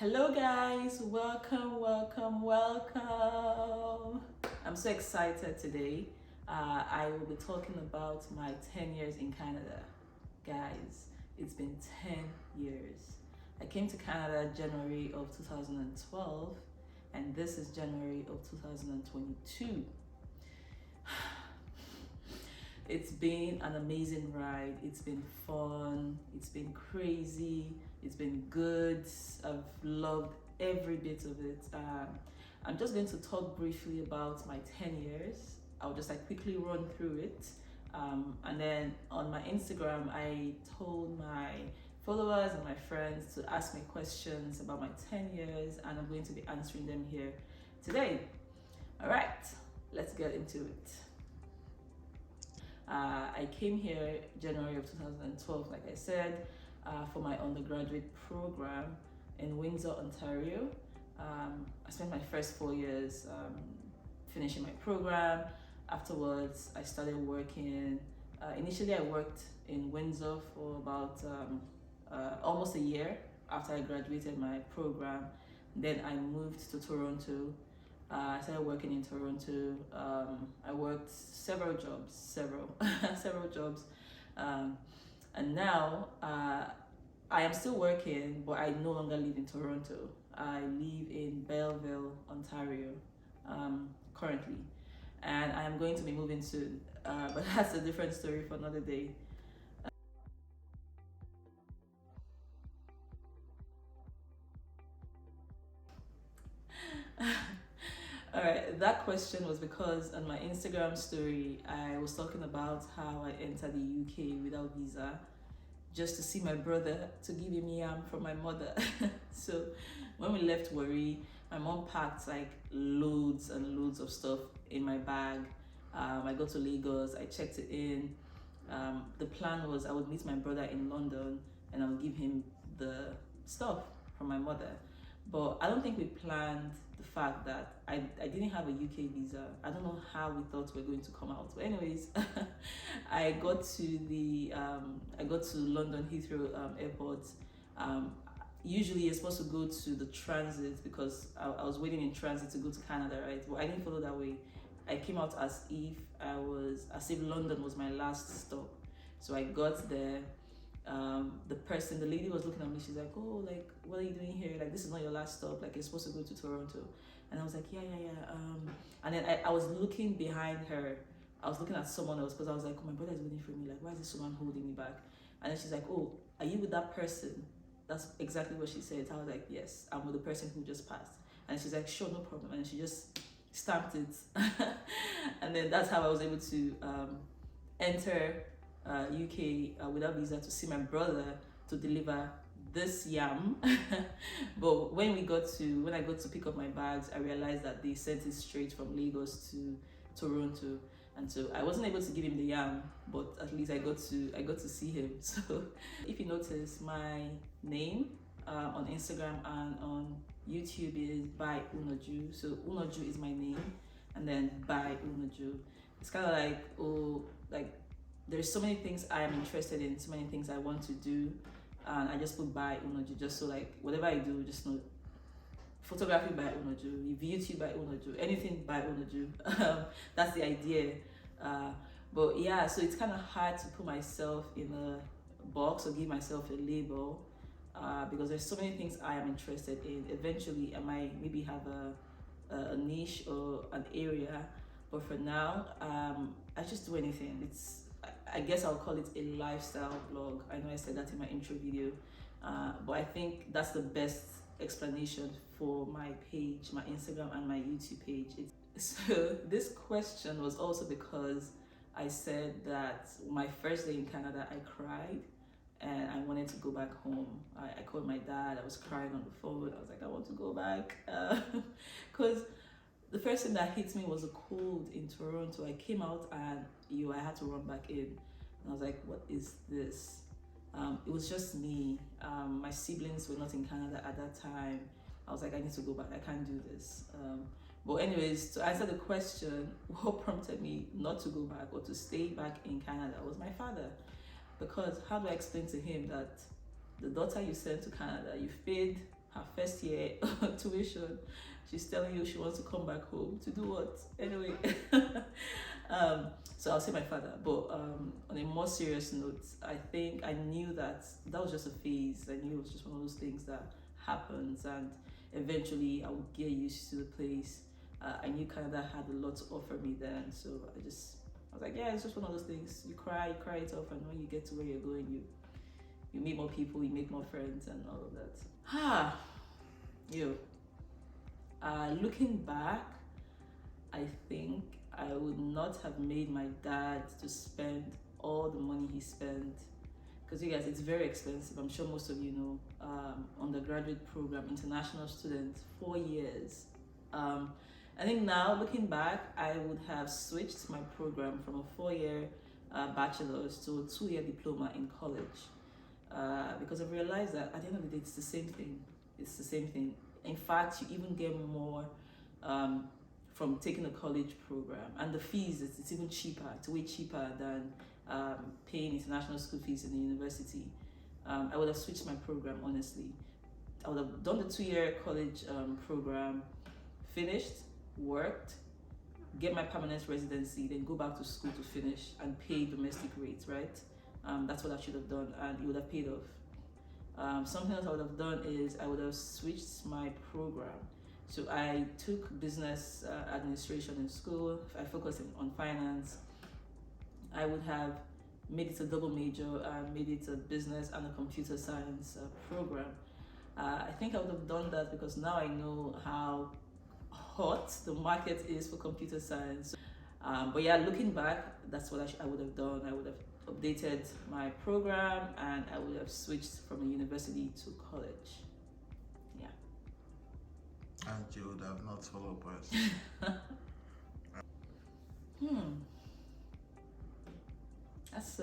Hello guys, welcome. I'm so excited today. I will be talking about my 10 years in Canada. Guys, it's been 10 years. I came to Canada January of 2012 and this is January of 2022. It's been an amazing ride. It's been fun. It's been crazy. It's been good. I've loved every bit of it. I'm just going to talk briefly about my 10 years. I'll just quickly run through it. And then on my Instagram, I told my followers and my friends to ask me questions about my 10 years, and I'm going to be answering them here today. All right, let's get into it. I came here January of 2012, like I said, for my undergraduate program in Windsor, Ontario. I spent my first 4 years finishing my program. Afterwards, I started working. Initially, I worked in Windsor for about almost a year after I graduated my program. Then I moved to Toronto. I started working in Toronto. I worked several jobs, several jobs, and now I am still working, but I no longer live in Toronto. I live in Belleville, Ontario, currently, and I am going to be moving soon. But that's a different story for another day. All right, that question was because on my Instagram story, I was talking about how I entered the UK without visa just to see my brother to give him yam from my mother. So when we left Warri, my mom packed like loads and loads of stuff in my bag. I got to Lagos, I checked it in. The plan was I would meet my brother in London and I would give him the stuff from my mother. But I don't think we planned the fact that I didn't have a UK visa. I don't know how we thought we were going to come out. But anyways, I got to London Heathrow Airport. Usually you're supposed to go to the transit because I was waiting in transit to go to Canada, right? But I didn't follow that way. I came out as if London was my last stop. So I got there. The lady was looking at me. She's like, "Oh, like, what are you doing here? Like, this is not your last stop. Like, you're supposed to go to Toronto." And I was like, "Yeah, yeah, yeah." And then I was looking behind her. I was looking at someone else because I was like, "Oh, my brother is waiting for me. Like, why is this woman holding me back?" And then she's like, "Oh, are you with that person?" That's exactly what she said. I was like, "Yes, I'm with the person who just passed." And she's like, "Sure, no problem." And she just stamped it. And then that's how I was able to enter UK without visa to see my brother to deliver this yam. But when I got to pick up my bags, I realized that they sent it straight from Lagos to Toronto, and so I wasn't able to give him the yam, but at least I got to see him. So if you notice, my name on Instagram and on YouTube is by Unoju. So Unoju is my name, and then by Unoju. It's kind of like, oh, like there's so many things I am interested in, so many things I want to do, and I just put by Unoju just so like whatever I do, just know photography by Unoju, YouTube by Unoju, anything by Unoju. That's the idea. But yeah, so it's kind of hard to put myself in a box or give myself a label because there's so many things I am interested in. Eventually, I might maybe have a niche or an area, but for now, I just do anything. I guess I'll call it a lifestyle blog. I know I said that in my intro video, but I think that's the best explanation for my page, my Instagram and my YouTube page. So this question was also because I said that my first day in Canada, I cried and I wanted to go back home. I called my dad, I was crying on the phone. I was like, I want to go back. Because the first thing that hit me was a cold in Toronto. I came out and I had to run back in. And I was like, what is this? It was just me. My siblings were not in Canada at that time. I was like, I need to go back. I can't do this. But anyways, to answer the question, what prompted me not to go back or to stay back in Canada was my father. Because how do I explain to him that the daughter you sent to Canada, you've paid her first year tuition. She's telling you she wants to come back home to do what? Anyway, so I'll say my father. But on a more serious note, I think I knew that that was just a phase. I knew it was just one of those things that happens, and eventually I would get used to the place. I knew Canada had a lot to offer me then, so I was like, yeah, it's just one of those things. You cry it off, and when you get to where you're going, you meet more people, you make more friends, and all of that. Yo. Looking back, I think I would not have made my dad to spend all the money he spent, because you guys, it's very expensive. I'm sure most of you know. Undergraduate program, international students, 4 years. I think now looking back, I would have switched my program from a 4-year bachelor's to a 2-year diploma in college, because I've realized that at the end of the day, it's the same thing. It's the same thing. In fact, you even get more from taking a college program, and the fees, it's even cheaper. It's way cheaper than paying international school fees in the university. I would have switched my program, honestly. I would have done the 2-year college program, finished, worked, get my permanent residency, then go back to school to finish and pay domestic rates, right? That's what I should have done, and it would have paid off. Something else I would have done is I would have switched my program. So I took business administration in school. I focused on finance. I would have made it a double major and made it a business and a computer science program. I think I would have done that because now I know how hot the market is for computer science. But yeah, looking back, that's what I would have done. I would have updated my program, and I would have switched from a university to college. Yeah. And you would have not followed us. That's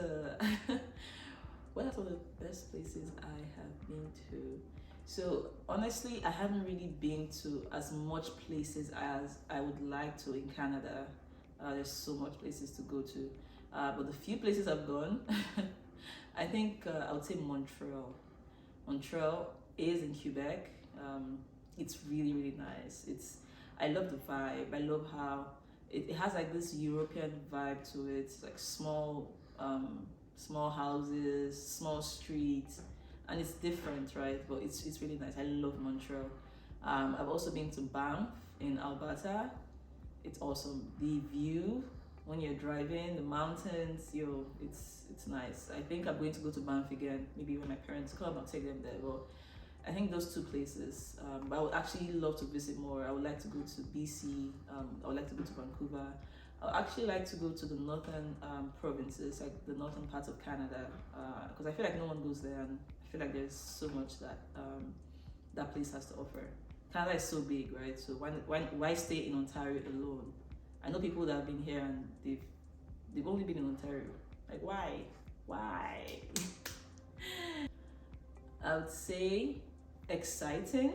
what are some of the best places I have been to? So honestly, I haven't really been to as much places as I would like to in Canada. There's so much places to go to, but the few places I've gone, I think I would say Montreal. Montreal is in Quebec. It's really, really nice. I love the vibe. I love how it has like this European vibe to it. It's like small houses, small streets, and it's different, right? But it's really nice. I love Montreal. I've also been to Banff in Alberta. It's awesome. The view when you're driving, the mountains, it's nice. I think I'm going to go to Banff again. Maybe when my parents come, I'll take them there. But I think those two places. But I would actually love to visit more. I would like to go to BC. I would like to go to Vancouver. I would actually like to go to the northern provinces, like the northern parts of Canada, because I feel like no one goes there, and I feel like there's so much that that place has to offer. Canada is so big, right? So why stay in Ontario alone? I know people that have been here and they've only been in Ontario. Like why? I would say exciting,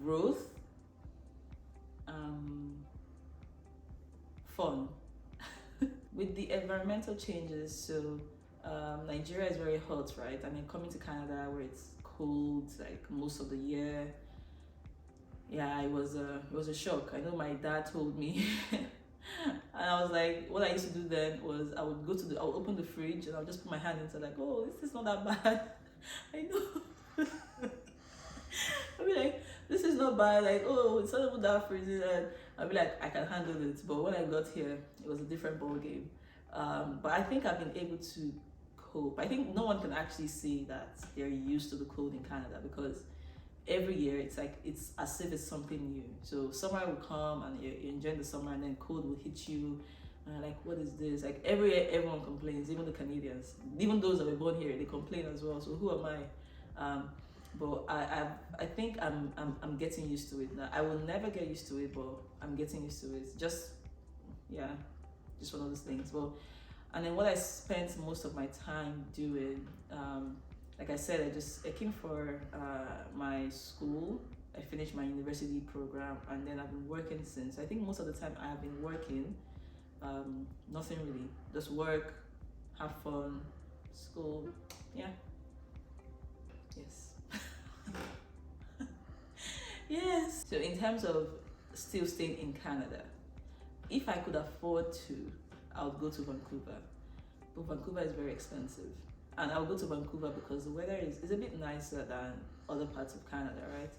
growth, fun. With the environmental changes, so Nigeria is very hot, right? And then coming to Canada where it's cold like most of the year, yeah, it was a shock. I know my dad told me and I was like, what I used to do then was I would open the fridge and I'll just put my hand into, like, oh, this is not that bad. I know. I'll be like, this is not bad, like, oh, it's not even that freezing, and I'll be like, I can handle it. But when I got here, it was a different ball game. But I think I've been able to cope. I think no one can actually say that they're used to the cold in Canada, because every year it's as if it's something new. So summer will come and you're enjoying the summer, and then cold will hit you, and you're like, what is this? Like every year everyone complains, even the Canadians, even those that were born here, they complain as well. So who am I? But I think I'm getting used to it now. I will never get used to it, but I'm getting used to it. Just one of those things. Well, and then what I spent most of my time doing, like I said, I came for my school. I finished my university program, and then I've been working since. I think most of the time I have been working, nothing really, just work, have fun, school, yeah, yes. Yes. So in terms of still staying in Canada, if I could afford to, I would go to Vancouver. But Vancouver is very expensive. And I'll go to Vancouver because the weather is a bit nicer than other parts of Canada, right?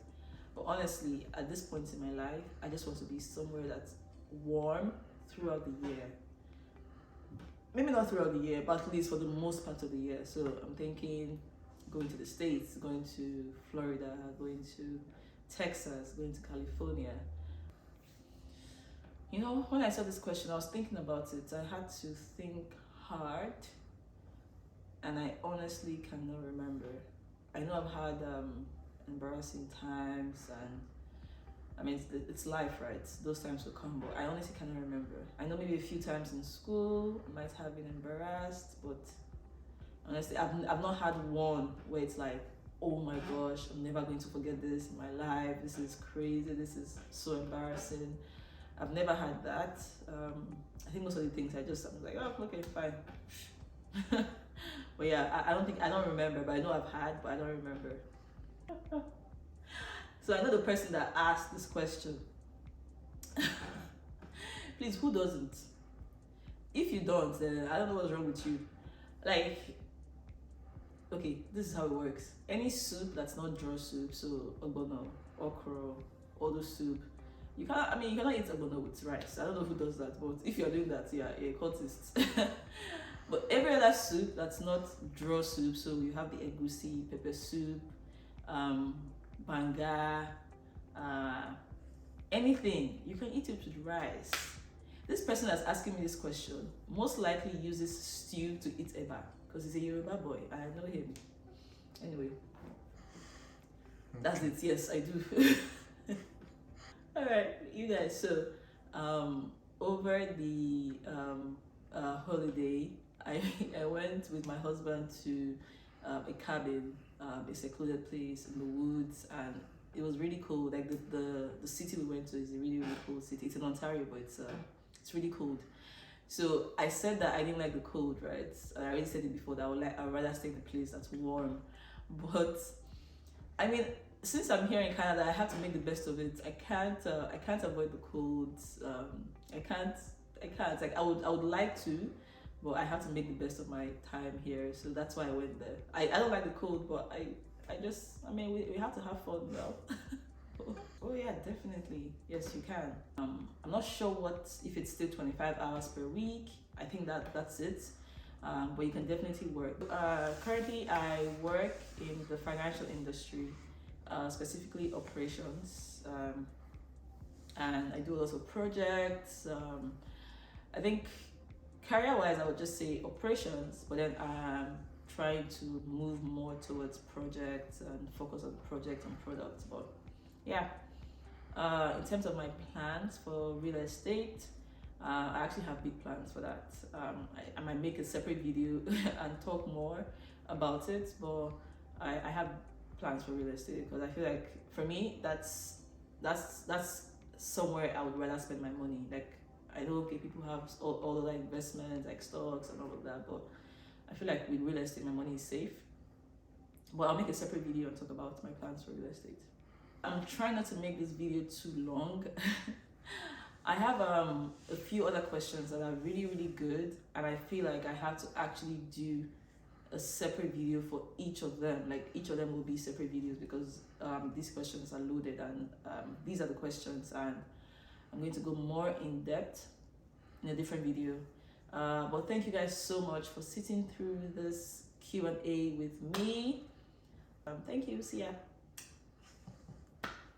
But honestly, at this point in my life, I just want to be somewhere that's warm throughout the year. Maybe not throughout the year, but at least for the most part of the year. So I'm thinking going to the States, going to Florida, going to Texas, going to California. You know, when I saw this question, I was thinking about it. I had to think hard, and I honestly cannot remember. I know I've had embarrassing times, and I mean, it's life, right? Those times will come, but I honestly cannot remember. I know maybe a few times in school I might have been embarrassed, but honestly, I've not had one where it's like, oh my gosh, I'm never going to forget this in my life. This is crazy. This is so embarrassing. I've never had that. I think most of the things I'm like, oh, okay, fine. But yeah, I don't remember, but I know I've had, but I don't remember. So I know the person that asked this question. Please, who doesn't? If you don't, then I don't know what's wrong with you. Like, okay, this is how it works. Any soup that's not draw soup, so ogbono, okra, all those soup, you cannot eat ogbono with rice. I don't know who does that, but if you're doing that, yeah, you're a cultist. But every other soup that's not draw soup, so you have the egusi, pepper soup, banga, anything, you can eat it with rice. This person that's asking me this question most likely uses stew to eat eba because he's a Yoruba boy. I know him. Anyway, that's it. Yes, I do. All right, you guys. So, over the holiday, I went with my husband to a cabin, a secluded place in the woods, and it was really cool. Like the city we went to is a really cool city. It's in Ontario, but it's really cold. So I said that I didn't like the cold, right? I already said it before that I would rather stay in a place that's warm. But I mean, since I'm here in Canada, I have to make the best of it. I can't avoid the cold. I can't. Like I would like to, but I have to make the best of my time here. So that's why I went there. I don't like the cold, but we have to have fun though. Oh yeah, definitely. Yes, you can. I'm not sure if it's still 25 hours per week. I think that's it. But you can definitely work. Currently, I work in the financial industry, specifically operations, and I do lots of projects. I think career-wise, I would just say operations, but then I'm trying to move more towards projects and focus on projects and products. But yeah, in terms of my plans for real estate, I actually have big plans for that. I might make a separate video and talk more about it, but I have plans for real estate because I feel like for me that's somewhere I would rather spend my money. Like I know okay people have all the investments like stocks and all of that, but I feel like with real estate my money is safe. But I'll make a separate video and talk about my plans for real estate. I'm trying not to make this video too long. I have a few other questions that are really good, and I feel like I have to actually do a separate video for each of them. Like each of them will be separate videos because these questions are loaded, and these are the questions, and I'm going to go more in depth in a different video. But thank you guys so much for sitting through this Q&A with me. Thank you. See ya.